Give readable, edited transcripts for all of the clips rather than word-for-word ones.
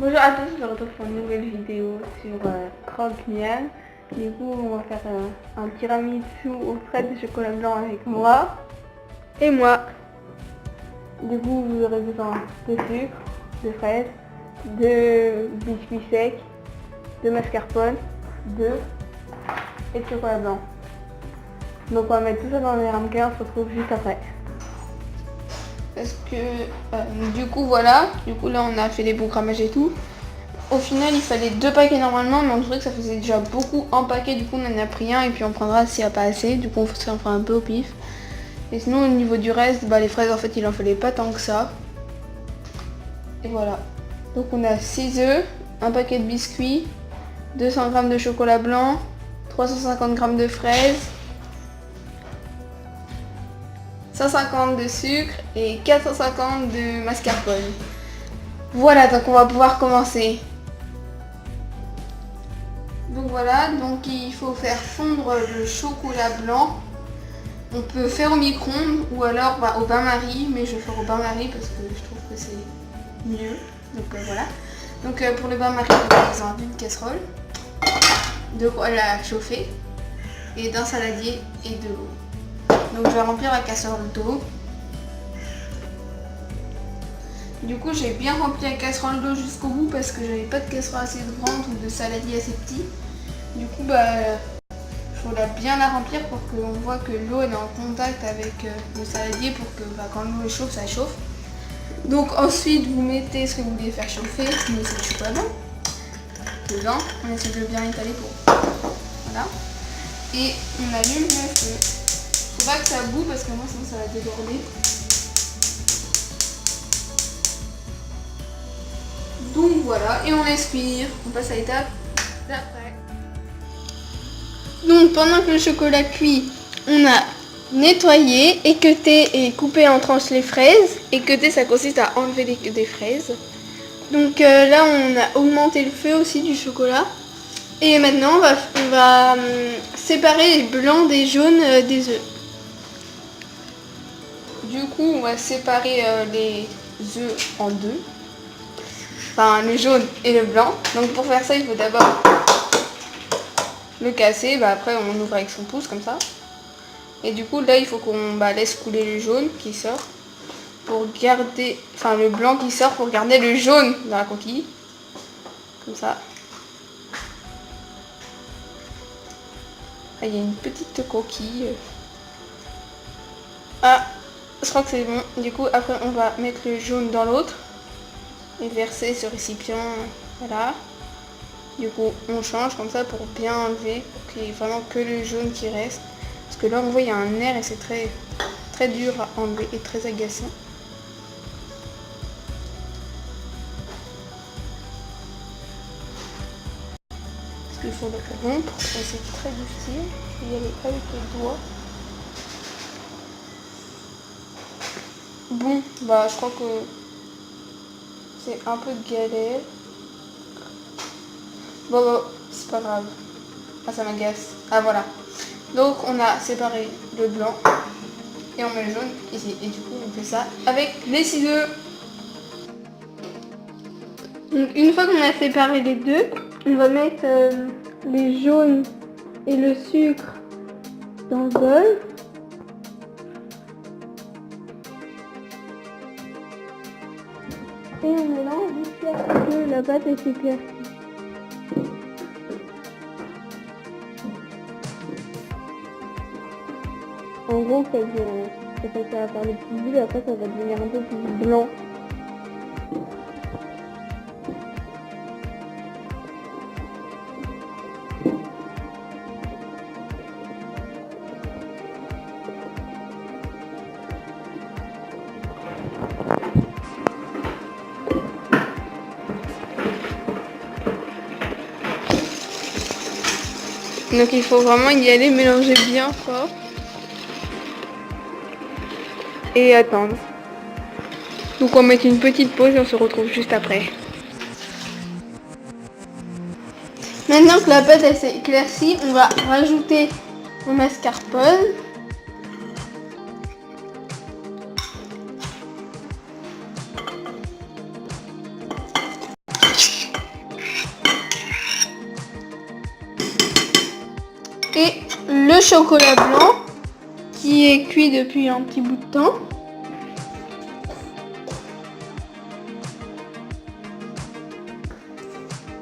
Bonjour à tous, je vous retrouve pour une nouvelle vidéo sur Croque-Miam. Du coup, on va faire un tiramisu aux fraises de chocolat blanc avec moi. Et moi. Du coup, vous aurez besoin de sucre, de fraises, de biscuits secs, de mascarpone, d'œufs et de chocolat blanc. Donc on va mettre tout ça dans les ramequins, on se retrouve juste après. Parce que du coup voilà, là on a fait les programmages et tout. Au final il fallait 2 paquets normalement, mais on trouvait que ça faisait déjà beaucoup en paquet, du coup on en a pris un et puis on prendra s'il n'y a pas assez, du coup on fera un peu au pif. Et sinon au niveau du reste, les fraises en fait il en fallait pas tant que ça. Et voilà. Donc on a 6 œufs, un paquet de biscuits, 200 g de chocolat blanc, 350 g de fraises, 150 de sucre et 450 de mascarpone. Voilà, donc on va pouvoir commencer. Donc voilà, donc il faut faire fondre le chocolat blanc. On peut faire au micro-ondes ou alors au bain-marie, mais je vais faire au bain-marie parce que je trouve que c'est mieux. Donc voilà. Donc pour le bain-marie, on a besoin d'une casserole, de quoi la chauffer et d'un saladier et de l'eau. Donc je vais remplir la casserole d'eau. Du coup j'ai bien rempli la casserole d'eau jusqu'au bout parce que j'avais pas de casserole assez grande ou de saladier assez petit. Du coup il faut bien la remplir pour qu'on voit que l'eau est en contact avec le saladier pour que quand l'eau est chaude, ça chauffe. Donc ensuite vous mettez ce que vous voulez faire chauffer, mais c'est du chocolat blanc dedans, on essaie de bien étaler pour. Voilà. Et on allume le feu. Faut pas que ça boue parce que moi sinon ça va déborder. Donc voilà, et on laisse cuire. On passe à l'étape d'après. Donc pendant que le chocolat cuit, on a nettoyé, équeuté et coupé en tranches les fraises. Équeuté, ça consiste à enlever des fraises. Donc là on a augmenté le feu aussi du chocolat. Et maintenant on va séparer les blancs des jaunes des œufs. Du coup on va séparer les œufs en deux. Enfin le jaune et le blanc. Donc pour faire ça il faut d'abord le casser, après on ouvre avec son pouce comme ça. Et du coup là il faut qu'on laisse couler le jaune qui sort pour garder, enfin le blanc qui sort pour garder le jaune dans la coquille. Comme ça. Ah, il y a une petite coquille. Ah, je crois que c'est bon. Du coup après on va mettre le jaune dans l'autre et verser ce récipient, voilà. Du coup on change comme ça pour bien enlever, pour qu'il n'y ait vraiment que le jaune qui reste. Parce que là on voit il y a un air et c'est très dur à enlever et très agaçant. Parce qu'il faut le rompre et c'est très difficile. Il faut y aller avec les doigts. Bon, je crois que c'est un peu de galère. Bon, c'est pas grave. Ah, ça m'agace. Ah, voilà. Donc, on a séparé le blanc et on met le jaune ici. Et du coup, on fait ça avec les ciseaux. Donc, une fois qu'on a séparé les deux, on va mettre les jaunes et le sucre dans le bol. Et on mélange jusqu'à ce que la pâte s'éclaircisse. En gros, ça va faire le petit bout et après ça va devenir un peu plus blanc. Donc il faut vraiment y aller, mélanger bien fort. Et attendre. Donc on va mettre une petite pause et on se retrouve juste après. Maintenant que la pâte elle s'est éclaircie, on va rajouter le mascarpone. chocolat blanc qui est cuit depuis un petit bout de temps.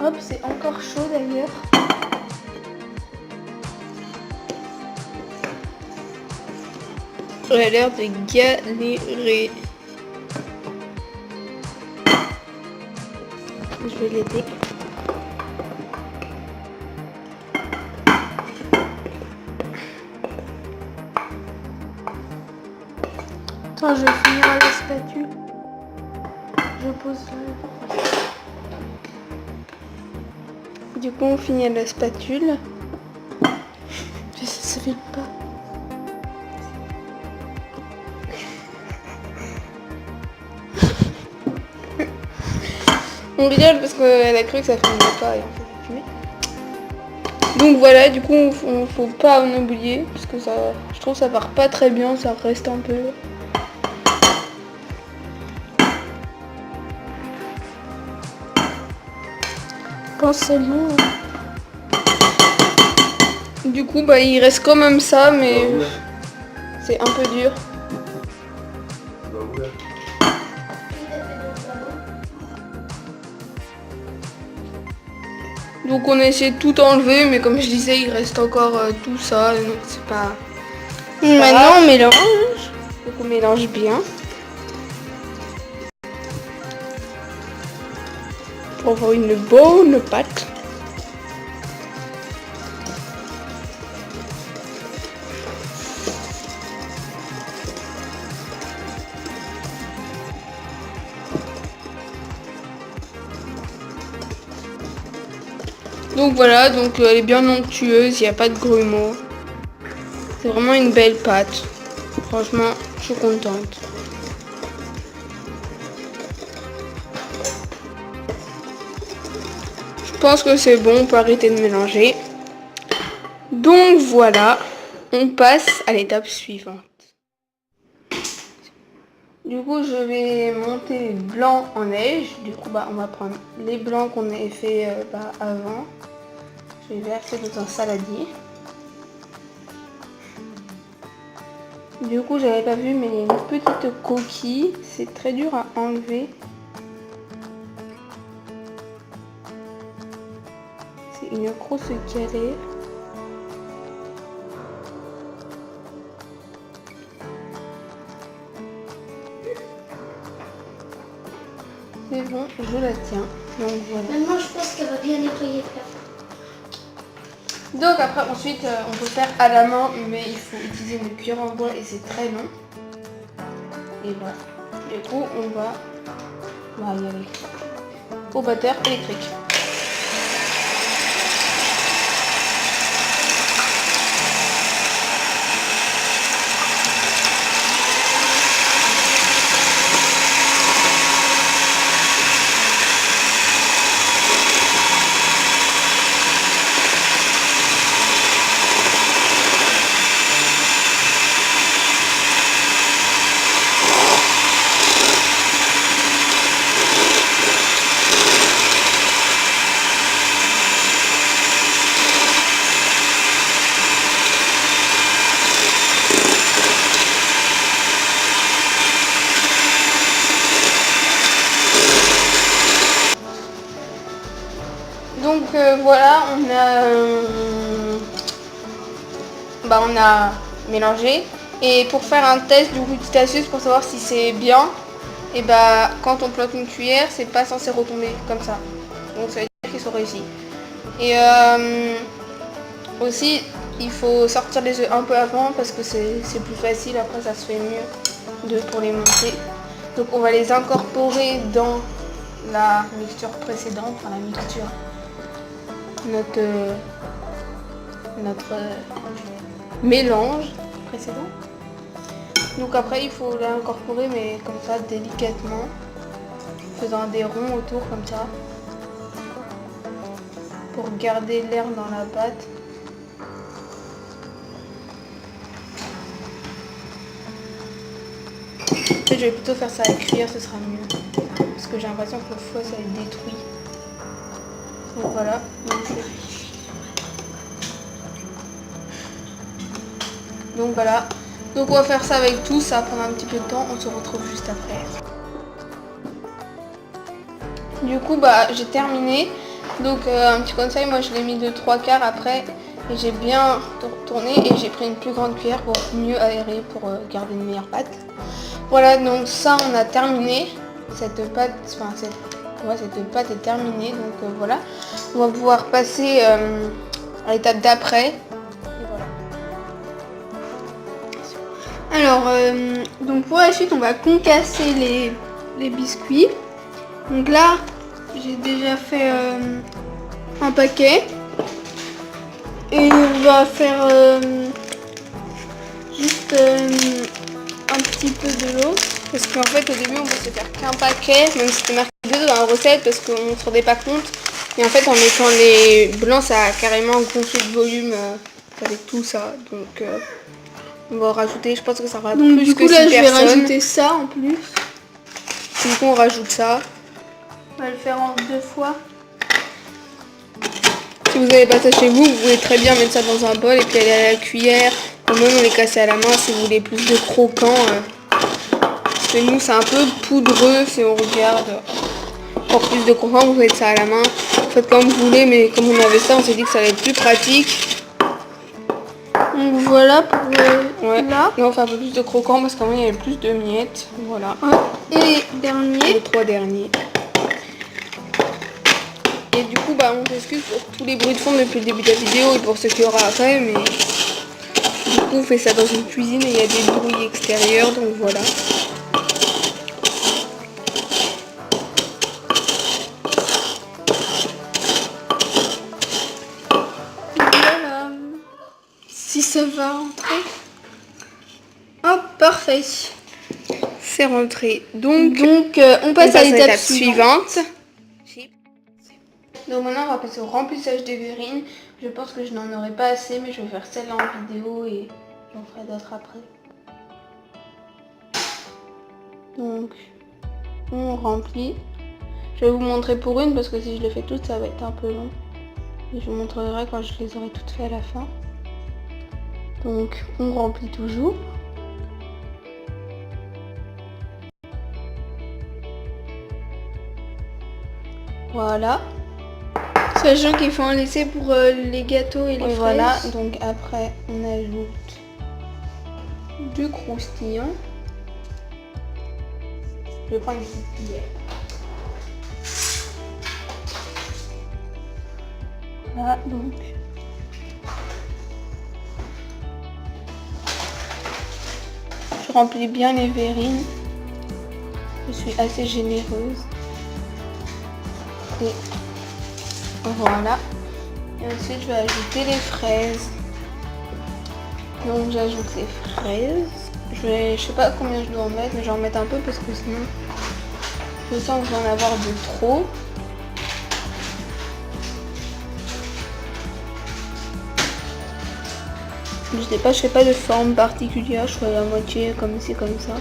Hop, c'est encore chaud d'ailleurs. Elle a l'air de galérer. Je vais l'aider. Attends, je vais finir à la spatule. Je pose là. Du coup, on finit à la spatule. Ça se fait pas. On rigole parce qu'elle a cru que ça filmait pas et en fait ça filmait. Donc voilà, du coup, faut pas en oublier parce que ça, je trouve que ça part pas très bien, ça reste un peu. Pensez-moi. Du coup, bah il reste quand même ça, mais c'est un peu dur. Donc on a essayé de tout enlever, mais comme je disais, il reste encore tout ça, donc c'est pas... Maintenant on mélange. Donc on mélange bien. Pour avoir une bonne pâte. Donc voilà, donc elle est bien onctueuse, il n'y a pas de grumeaux. C'est vraiment une belle pâte. Franchement, je suis contente. Je pense que c'est bon, on peut arrêter de mélanger. Donc voilà, on passe à l'étape suivante. Du coup, je vais monter les blancs en neige. Du coup, bah, on va prendre les blancs qu'on avait fait avant. Je vais verser dans un saladier. Du coup, j'avais pas vu, mais il y a une petite coquille. C'est très dur à enlever. C'est une grosse galère. C'est bon, je la tiens. Donc voilà. Maintenant, je pense qu'elle va bien nettoyer là. Donc après, ensuite, on peut faire à la main, mais il faut utiliser une cuillère en bois et c'est très long. Et voilà. Du coup, on va y aller au batteur électrique. Donc voilà, on a mélangé. Et pour faire un test, du coup, petite astuce pour savoir si c'est bien, et bah quand on plante une cuillère, c'est pas censé retomber comme ça. Donc ça veut dire qu'ils sont réussis. Et aussi, il faut sortir les œufs un peu avant parce que c'est plus facile, après ça se fait mieux pour les monter. Donc on va les incorporer dans la mixture précédente, enfin la mixture, notre mélange précédent. Donc après il faut l'incorporer, mais comme ça délicatement, faisant des ronds autour comme ça, pour garder l'air dans la pâte. Je vais plutôt faire ça à la cuillère, ce sera mieux, parce que j'ai l'impression que le foie ça est détruit. Donc voilà. Donc, Donc voilà. Donc on va faire ça avec tout, ça va prendre un petit peu de temps, on se retrouve juste après. Du coup bah j'ai terminé. Donc un petit conseil, moi je l'ai mis de 3/4 après. Et j'ai bien tourné et j'ai pris une plus grande cuillère pour mieux aérer, pour garder une meilleure pâte. Voilà, donc ça on a terminé. Cette pâte est terminée, donc voilà. On va pouvoir passer à l'étape d'après. Voilà. Alors, donc pour la suite, on va concasser les biscuits. Donc là, j'ai déjà fait un paquet. Et on va faire juste un petit peu de l'eau. Parce qu'en fait au début on pensait faire qu'un paquet, même si c'était marqué 2 dans la recette parce qu'on ne se rendait pas compte. Et en fait en mettant les blancs ça a carrément gonflé de volume avec tout ça. Donc on va rajouter, je pense que ça va Donc plus du que coup 6 là je vais personnes. rajouter ça en plus. Du coup on rajoute ça. On va le faire en 2 fois. Si vous n'avez pas ça chez vous, vous pouvez très bien mettre ça dans un bol et puis aller à la cuillère. Ou même les casser à la main si vous voulez plus de croquant. Parce que nous c'est un peu poudreux si on regarde. Pour plus de croquant, vous faites ça à la main. Faites comme vous voulez, mais comme on avait ça, on s'est dit que ça allait être plus pratique. Donc voilà pour Ouais. là. Et on fait un peu plus de croquant parce qu'en vrai il y avait plus de miettes. Voilà. Et les derniers. Les 3 derniers. Et du coup bah on s'excuse pour tous les bruits de fond depuis le début de la vidéo et pour ce qu'il y aura après, mais du coup on fait ça dans une cuisine et il y a des bruits extérieurs, donc voilà. Voilà. Si ça va rentrer. Hop, parfait. C'est rentré. Donc on passe à l'étape suivante. Donc maintenant on va passer au remplissage des verrines. Je pense que je n'en aurai pas assez, mais je vais faire celle-là en vidéo et j'en ferai d'autres après. Donc on remplit. Je vais vous montrer pour une parce que si je les fais toutes ça va être un peu long. Et je vous montrerai quand je les aurai toutes faites à la fin. Donc on remplit toujours. Voilà. Sachant qu'il faut en laisser pour les gâteaux et les fraises. Voilà, donc après on ajoute du croustillant. Je vais prendre une petite cuillère. Voilà, donc. Je remplis bien les verrines. Je suis assez généreuse. Et voilà. Et ensuite je vais ajouter les fraises. Donc j'ajoute les fraises. Je sais pas combien je dois en mettre, mais je vais en mettre un peu parce que sinon je sens que je vais en avoir de trop. Je fais pas de forme particulière, je fais la moitié comme ci, comme ça.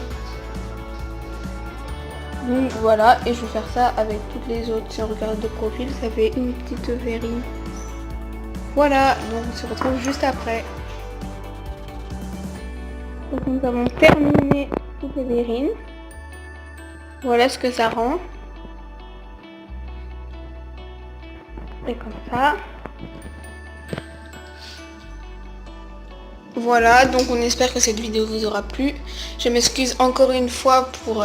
Donc voilà, et je vais faire ça avec toutes les autres. Si on regarde de profil, ça fait une petite verrine. Voilà, donc on se retrouve juste après. Donc nous avons terminé toutes les verrines. Voilà ce que ça rend. Et comme ça. Voilà, donc on espère que cette vidéo vous aura plu. Je m'excuse encore une fois pour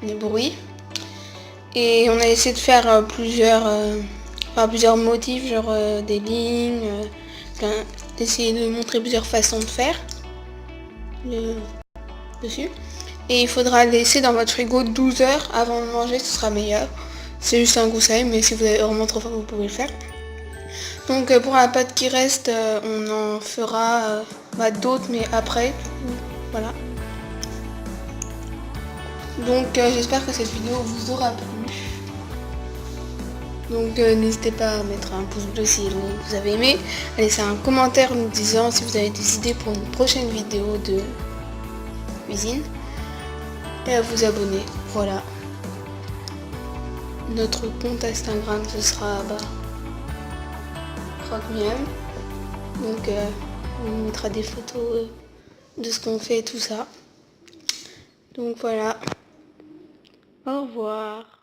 les bruits. Et on a essayé de faire plusieurs motifs, genre des lignes, d'essayer de montrer plusieurs façons de faire dessus. Et il faudra laisser dans votre frigo 12 heures avant de manger, ce sera meilleur. C'est juste un conseil, mais si vous avez vraiment trop faim, vous pouvez le faire. Donc pour la pâte qui reste, on en fera d'autres, mais après. Voilà. Donc j'espère que cette vidéo vous aura plu. Donc n'hésitez pas à mettre un pouce bleu si vous avez aimé, à laisser un commentaire nous disant si vous avez des idées pour une prochaine vidéo de cuisine et à vous abonner. Voilà. Notre compte Instagram ce sera croque-miam. Donc on mettra des photos de ce qu'on fait et tout ça. Donc voilà. Au revoir.